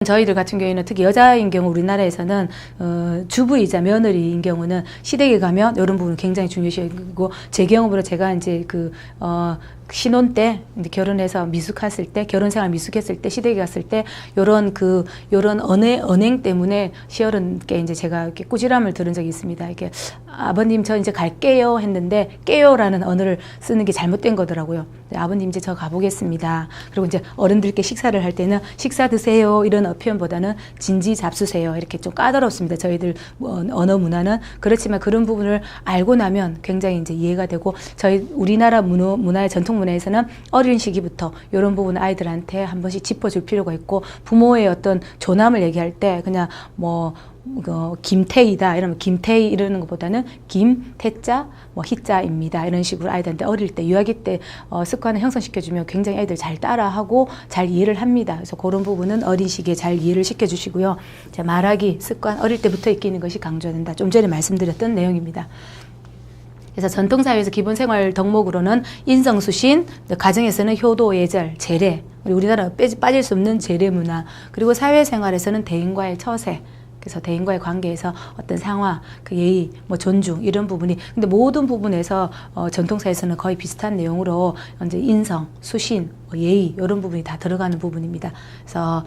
저희들 같은 경우에는 특히 여자인 경우 우리나라에서는 주부이자 며느리인 경우는 시댁에 가면 이런 부분 굉장히 중요시하고, 제 경험으로 제가 이제 신혼 때 이제 결혼해서 미숙했을 때, 결혼 생활 미숙했을 때, 시댁에 갔을 때 요런 언행 때문에 시어른께 이제 제가 이렇게 꾸지람을 들은 적이 있습니다. 이렇게 아버님 저 이제 갈게요 했는데 깨요라는 언어를 쓰는 게 잘못된 거더라고요. 아버님 이제 저 가보겠습니다. 그리고 이제 어른들께 식사를 할 때는 식사 드세요 이런 표현보다는 진지 잡수세요 이렇게 좀 까다롭습니다. 저희들 언어 문화는. 그렇지만 그런 부분을 알고 나면 굉장히 이제 이해가 되고, 우리나라 문화의 전통 문화에서는 어린 시기부터 이런 부분 아이들한테 한 번씩 짚어줄 필요가 있고, 부모의 어떤 조남을 얘기할 때 그냥 김태희다 이러면 김태희 이러는 것보다는 김태자 희자입니다 이런 식으로 아이들한테 어릴 때 유아기 때 습관을 형성시켜주면 굉장히 아이들 잘 따라하고 잘 이해를 합니다. 그래서 그런 부분은 어린 시기에 잘 이해를 시켜주시고요. 말하기 습관 어릴 때부터 익히는 것이 강조된다. 좀 전에 말씀드렸던 내용입니다. 그래서 전통사회에서 기본생활 덕목으로는 인성수신, 가정에서는 효도, 예절, 제례, 우리나라 빠질 수 없는 제례 문화, 그리고 사회생활에서는 대인과의 처세, 그래서 대인과의 관계에서 어떤 상화, 예의, 존중 이런 부분이, 근데 모든 부분에서 전통사에서는 거의 비슷한 내용으로 이제 인성, 수신, 예의 이런 부분이 다 들어가는 부분입니다. 그래서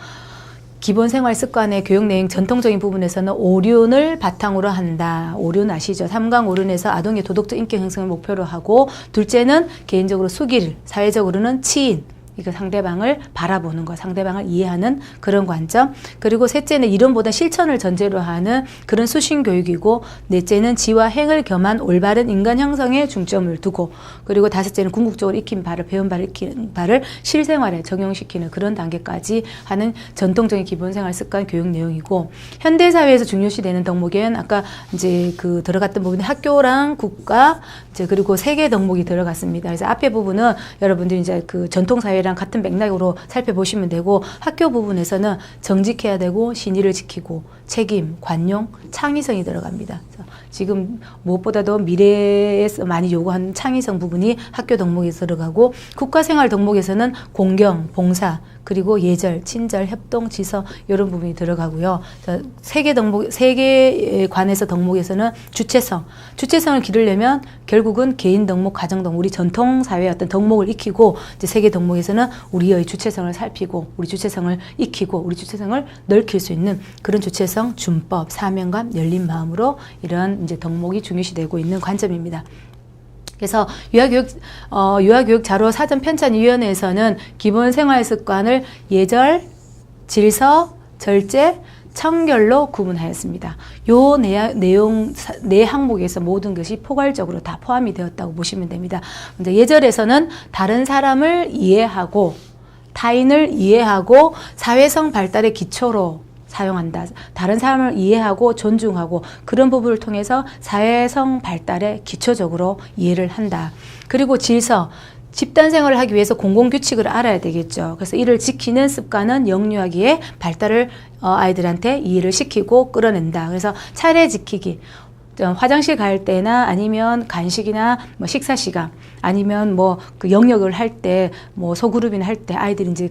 기본 생활 습관의 교육 내용 전통적인 부분에서는 오륜을 바탕으로 한다. 오륜 아시죠? 삼강 오륜에서 아동의 도덕적 인격 형성을 목표로 하고, 둘째는 개인적으로 수길, 사회적으로는 치인, 이거 상대방을 바라보는 거, 상대방을 이해하는 그런 관점. 그리고 셋째는 이론보다 실천을 전제로 하는 그런 수신 교육이고, 넷째는 지와 행을 겸한 올바른 인간 형성에 중점을 두고, 그리고 다섯째는 궁극적으로 익힌 바를, 배운 바를, 익힌 바를 실생활에 적용시키는 그런 단계까지 하는 전통적인 기본생활 습관 교육 내용이고, 현대사회에서 중요시되는 덕목에는 아까 이제 들어갔던 부분이 학교랑 국가, 이제 그리고 세계 덕목이 들어갔습니다. 그래서 앞에 부분은 여러분들이 이제 전통사회 랑 같은 맥락으로 살펴보시면 되고, 학교 부분에서는 정직해야 되고 신의를 지키고 책임, 관용, 창의성이 들어갑니다. 지금 무엇보다도 미래에서 많이 요구하는 창의성 부분이 학교 덕목에 들어가고, 국가생활 덕목에서는 공경, 봉사, 그리고 예절, 친절, 협동, 지서 이런 부분이 들어가고요. 세계에 관해서 덕목에서는 주체성을 기르려면 결국은 개인 덕목, 가정 덕목, 우리 전통사회의 어떤 덕목을 익히고, 이제 세계 덕목에서는 우리의 주체성을 살피고, 우리 주체성을 익히고, 우리 주체성을 넓힐 수 있는 그런 주체성, 준법, 사명감, 열린 마음으로 이런 이제 덕목이 중요시되고 있는 관점입니다. 그래서 유아교육 자료 사전 편찬위원회에서는 기본 생활 습관을 예절, 질서, 절제, 청결로 구분하였습니다. 요 네 항목에서 모든 것이 포괄적으로 다 포함이 되었다고 보시면 됩니다. 먼저 예절에서는 다른 사람을 이해하고, 타인을 이해하고, 사회성 발달의 기초로 사용한다. 다른 사람을 이해하고 존중하고 그런 부분을 통해서 사회성 발달에 기초적으로 이해를 한다. 그리고 질서, 집단 생활을 하기 위해서 공공규칙을 알아야 되겠죠. 그래서 이를 지키는 습관은 영유아기의 발달을 아이들한테 이해를 시키고 끌어낸다. 그래서 차례 지키기, 화장실 갈 때나 아니면 간식이나 식사 시간, 아니면 영역을 할 때, 소그룹이나 할 때 아이들이 이제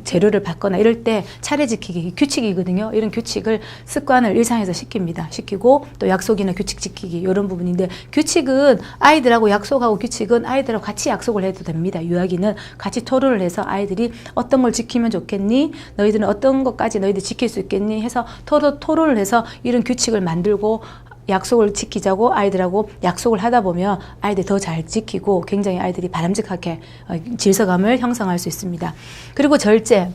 재료를 받거나 이럴 때 차례 지키기 규칙이거든요. 이런 규칙을, 습관을 일상에서 시키고, 또 약속이나 규칙 지키기 이런 부분인데, 규칙은 아이들하고 약속하고 규칙은 아이들하고 같이 약속을 해도 됩니다. 유아기는 같이 토론을 해서 아이들이 어떤 걸 지키면 좋겠니? 너희들은 어떤 것까지 너희들 지킬 수 있겠니? 해서 토론을 해서 이런 규칙을 만들고 약속을 지키자고 아이들하고 약속을 하다 보면 아이들이 더 잘 지키고 굉장히 아이들이 바람직하게 질서감을 형성할 수 있습니다. 그리고 절제,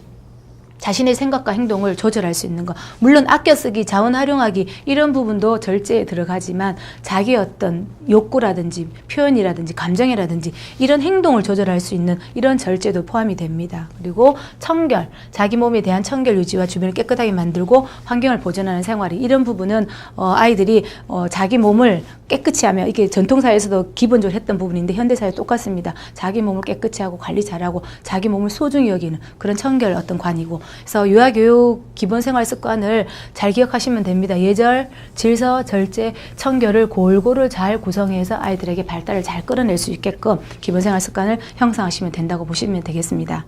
자신의 생각과 행동을 조절할 수 있는 것. 물론 아껴 쓰기, 자원 활용하기 이런 부분도 절제에 들어가지만, 자기의 어떤 욕구라든지 표현이라든지 감정이라든지 이런 행동을 조절할 수 있는 이런 절제도 포함이 됩니다. 그리고 청결, 자기 몸에 대한 청결 유지와 주변을 깨끗하게 만들고 환경을 보존하는 생활이, 이런 부분은 아이들이 자기 몸을 깨끗이 하며, 이게 전통사회에서도 기본적으로 했던 부분인데 현대사회 똑같습니다. 자기 몸을 깨끗이 하고 관리 잘하고 자기 몸을 소중히 여기는 그런 청결 어떤 관이고, 그래서 유아교육 기본생활 습관을 잘 기억하시면 됩니다. 예절, 질서, 절제, 청결을 골고루 잘 구성해서 아이들에게 발달을 잘 끌어낼 수 있게끔 기본생활 습관을 형성하시면 된다고 보시면 되겠습니다.